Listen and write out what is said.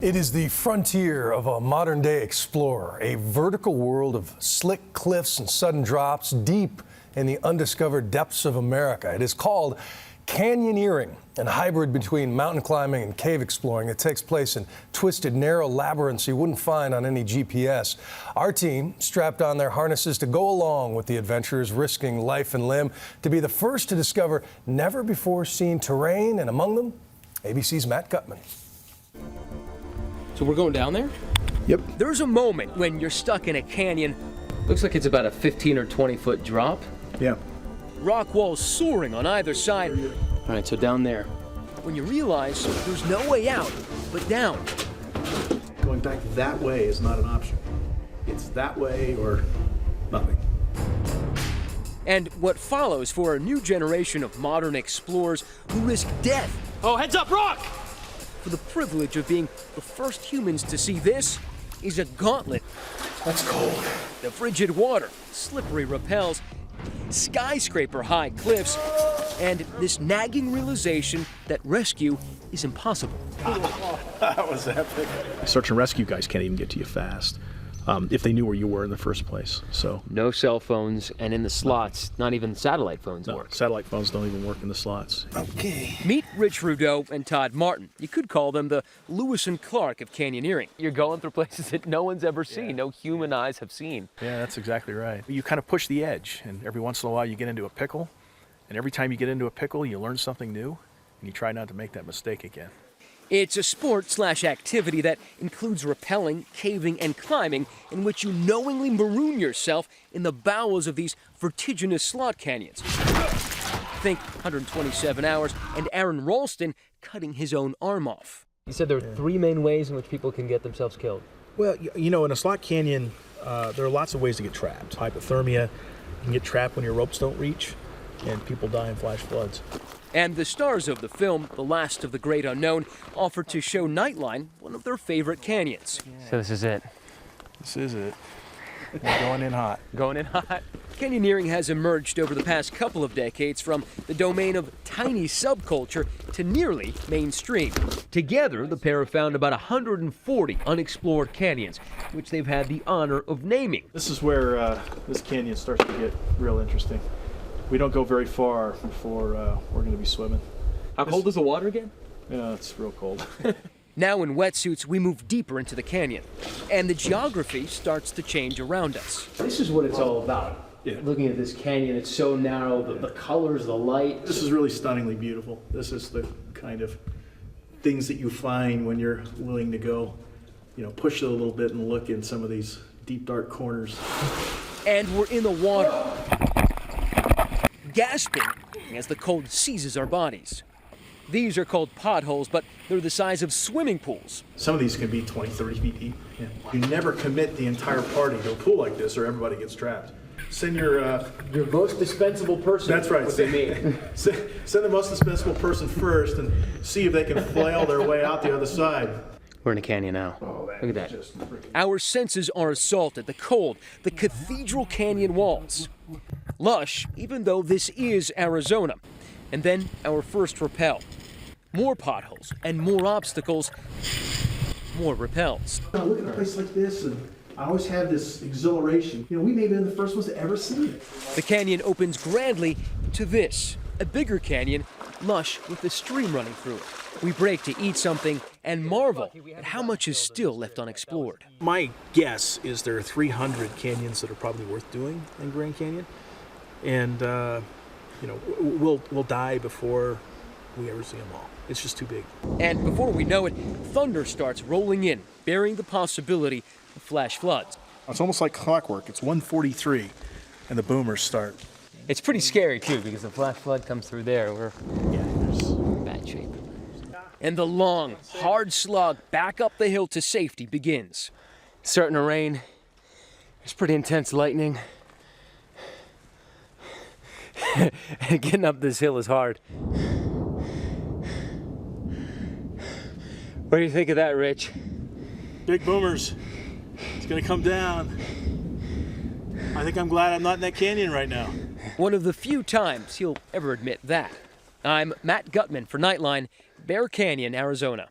It is the frontier of a modern-day explorer, a vertical world of slick cliffs and sudden drops deep in the undiscovered depths of America. It is called Canyoneering, a hybrid between mountain climbing and cave exploring. It takes place in twisted, narrow labyrinths you wouldn't find on any GPS. Our team strapped on their harnesses to go along with the adventurers, risking life and limb to be the first to discover never-before-seen terrain, and among them, ABC's Matt Gutman. So we're going down there? Yep. There's a moment when you're stuck in a canyon. Looks like it's about a 15 or 20 foot drop. Yeah. Rock walls soaring on either side. All right, so down there. When you realize there's no way out but down. Going back that way is not an option. It's that way or nothing. And what follows for a new generation of modern explorers who risk death. Oh, heads up, rock! For the privilege of being the first humans to see this is a gauntlet. That's cold. The frigid water, slippery rappels, skyscraper-high cliffs, and this nagging realization that rescue is impossible. That was epic. Search and rescue guys can't even get to you fast if they knew where you were in the first place. So No cell phones, and in the slots, not even satellite phones work. Satellite phones don't even work in the slots. Okay. Meet Rich Rudeau and Todd Martin. You could call them the Lewis and Clark of canyoneering. You're going through places that no one's ever seen, no human eyes have seen. Yeah, that's exactly right. You kind of push the edge, and every once in a while you get into a pickle, and every time you get into a pickle, you learn something new, and you try not to make that mistake again. It's a sport/activity that includes rappelling, caving, and climbing, in which you knowingly maroon yourself in the bowels of these vertiginous slot canyons. Think 127 hours and Aaron Ralston cutting his own arm off. You said there are three main ways in which people can get themselves killed. Well, you know, in a slot canyon, there are lots of ways to get trapped. Hypothermia, you can get trapped when your ropes don't reach, and people die in flash floods. And the stars of the film, The Last of the Great Unknown, offered to show Nightline one of their favorite canyons. So this is it. This is it. We're going in hot. Going in hot. Canyoneering has emerged over the past couple of decades from the domain of tiny subculture to nearly mainstream. Together, the pair have found about 140 unexplored canyons, which they've had the honor of naming. This is where this canyon starts to get real interesting. We don't go very far before we're going to be swimming. How cold is the water again? Yeah, it's real cold. Now in wetsuits, we move deeper into the canyon, and the geography starts to change around us. This is what it's all about. Yeah. Looking at this canyon, it's so narrow, the colors, the light. This is really stunningly beautiful. This is the kind of things that you find when you're willing to go, you know, push it a little bit and look in some of these deep, dark corners. And we're in the water, gasping as the cold seizes our bodies. These are called potholes, but they're the size of swimming pools. Some of these can be 20, 30 feet deep. Yeah. You never commit the entire party to a pool like this or everybody gets trapped. Send your most dispensable person. That's right. What they mean. Send the most dispensable person first and see if they can flail their way out the other side. We're in a canyon now. Look at that. Our senses are assaulted. The cold, the cathedral canyon walls. Lush, even though this is Arizona. And then our first rappel. More potholes and more obstacles, more rappels. I look at a place like this and I always have this exhilaration. You know, we may have been the first ones to ever see it. The canyon opens grandly to this, a bigger canyon, lush with a stream running through it. We break to eat something and marvel at how much is still left unexplored. My guess is there are 300 canyons that are probably worth doing in Grand Canyon. And, you know, we'll die before we ever see them all. It's just too big. And before we know it, thunder starts rolling in, bearing the possibility of flash floods. It's almost like clockwork. It's 1:43 and the boomers start. It's pretty scary too, because the flash flood comes through there. We're in bad shape. And the long, hard slog back up the hill to safety begins. It's starting to rain. There's pretty intense lightning. And getting up this hill is hard. What do you think of that, Rich? Big boomers. It's gonna come down. I think I'm glad I'm not in that canyon right now. One of the few times he'll ever admit that. I'm Matt Gutman for Nightline, Bear Canyon, Arizona.